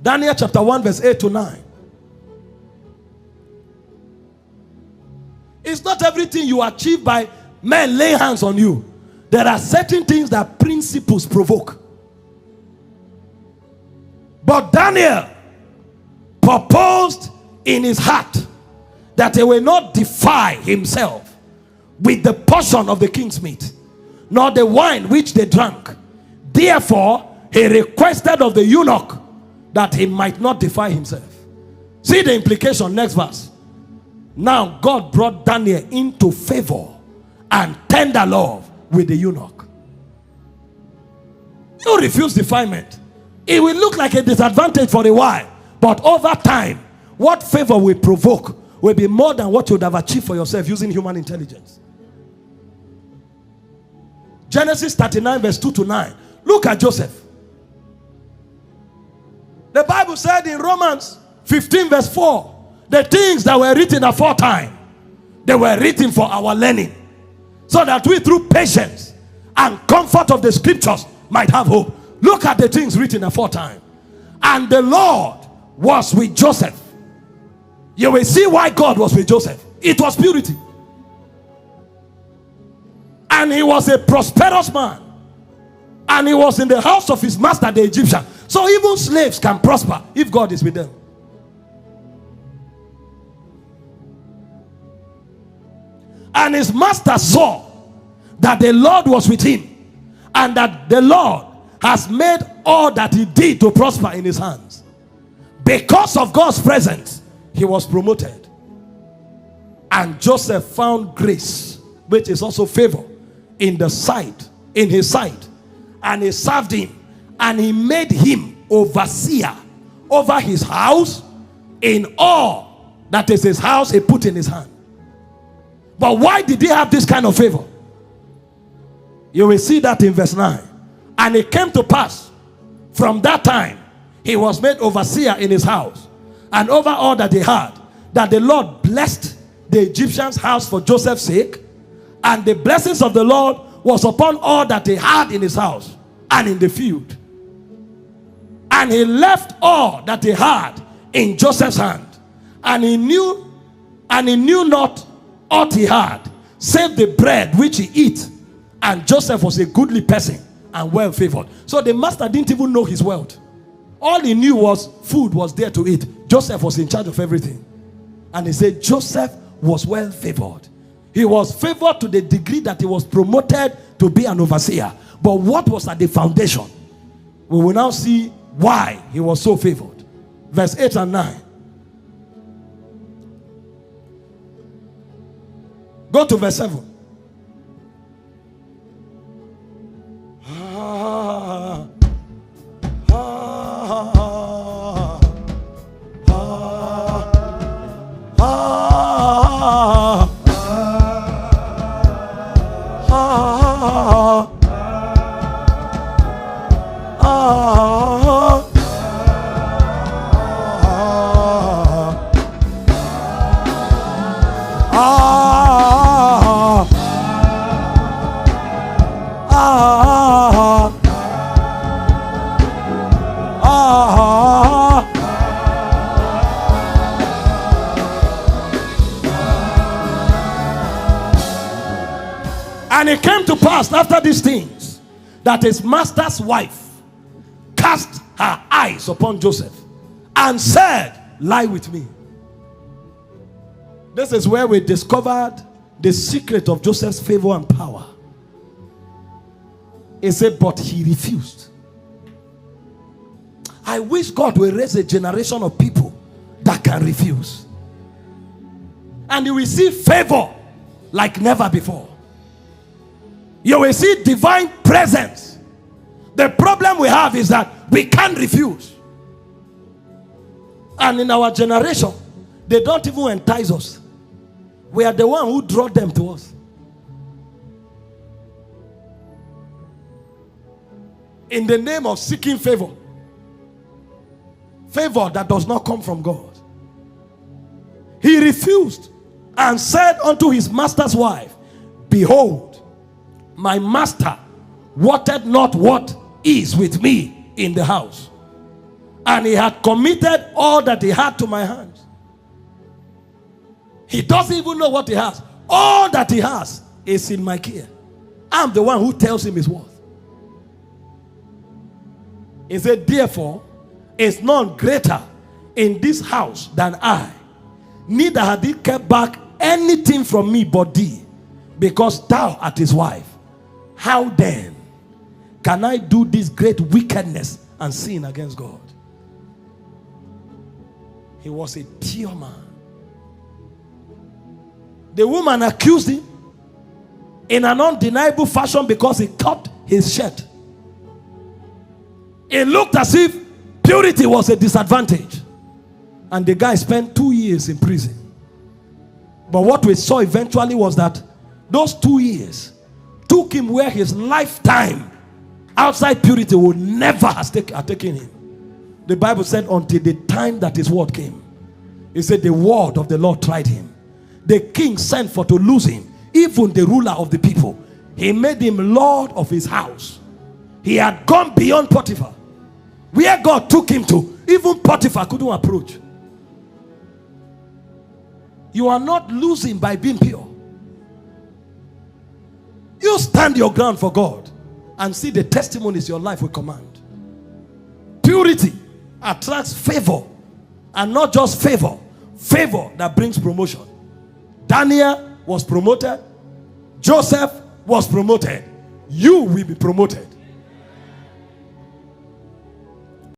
Daniel chapter 1 verse 8 to 9. It's not everything you achieve by men laying hands on you. There are certain things that principles provoke. But Daniel proposed in his heart that he will not defile himself with the portion of the king's meat, nor the wine which they drank. Therefore, he requested of the eunuch that he might not defile himself. See the implication, next verse. Now God brought Daniel into favor and tender love with the eunuch. You refuse defilement. It will look like a disadvantage for a while, but over time, what favor will provoke will be more than what you would have achieved for yourself using human intelligence. Genesis 39 verse 2 to 9. Look at Joseph. The Bible said in Romans 15 verse 4, the things that were written aforetime, they were written for our learning, so that we through patience and comfort of the scriptures might have hope. Look at the things written aforetime. And the Lord was with Joseph. You will see why God was with Joseph. It was purity. And he was a prosperous man. And he was in the house of his master, the Egyptian. So even slaves can prosper if God is with them. And his master saw that the Lord was with him, and that the Lord has made all that he did to prosper in his hands. Because of God's presence, he was promoted. And Joseph found grace, which is also favor, in his sight. And he served him, and he made him overseer over his house. In all that is his house, he put in his hand. But why did he have this kind of favor? You will see that in verse 9. And it came to pass from that time, he was made overseer in his house and over all that he had, that the Lord blessed the Egyptian's house for Joseph's sake, and the blessings of the Lord was upon all that he had in his house and in the field. And he left all that he had in Joseph's hand, and he knew not aught he had, save the bread which he eat. And Joseph was a goodly person and well favored. So the master didn't even know his wealth. All he knew was food was there to eat. Joseph was in charge of everything. And he said Joseph was well favored. He was favored to the degree that he was promoted to be an overseer. But what was at the foundation? We will now see why he was so favored. Verse 8 and 9. Go to verse 7. And it came to pass after these things that his master's wife cast her eyes upon Joseph and said, lie with me. This is where we discovered the secret of Joseph's favor and power. He said, but he refused. I wish God will raise a generation of people that can refuse. And you will see favor like never before. You will see divine presence. The problem we have is that we can't refuse. And in our generation, they don't even entice us. We are the one who draw them to us. In the name of seeking favor. Favor that does not come from God. He refused and said unto his master's wife, behold, my master wotted not what is with me in the house. and he had committed all that he had to my hands. He doesn't even know what he has. All that he has is in my care. I'm the one who tells him his worth. He said, therefore, is none greater in this house than I. Neither had he kept back anything from me but thee, because thou art his wife. How then can I do this great wickedness and sin against God? He was a pure man. The woman accused him in an undeniable fashion because he cut his shirt. It looked as if purity was a disadvantage. And the guy spent 2 years in prison. But what we saw eventually was that those 2 years took him where his lifetime outside purity would never have taken him. The Bible said until the time that his word came. It said the word of the Lord tried him. The king sent for to lose him. Even the ruler of the people. He made him Lord of his house. He had gone beyond Potiphar. Where God took him to, even Potiphar couldn't approach. You are not losing by being pure. You stand your ground for God and see the testimonies your life will command. Purity attracts favor, and not just favor, favor that brings promotion. Daniel was promoted. Joseph was promoted. You will be promoted.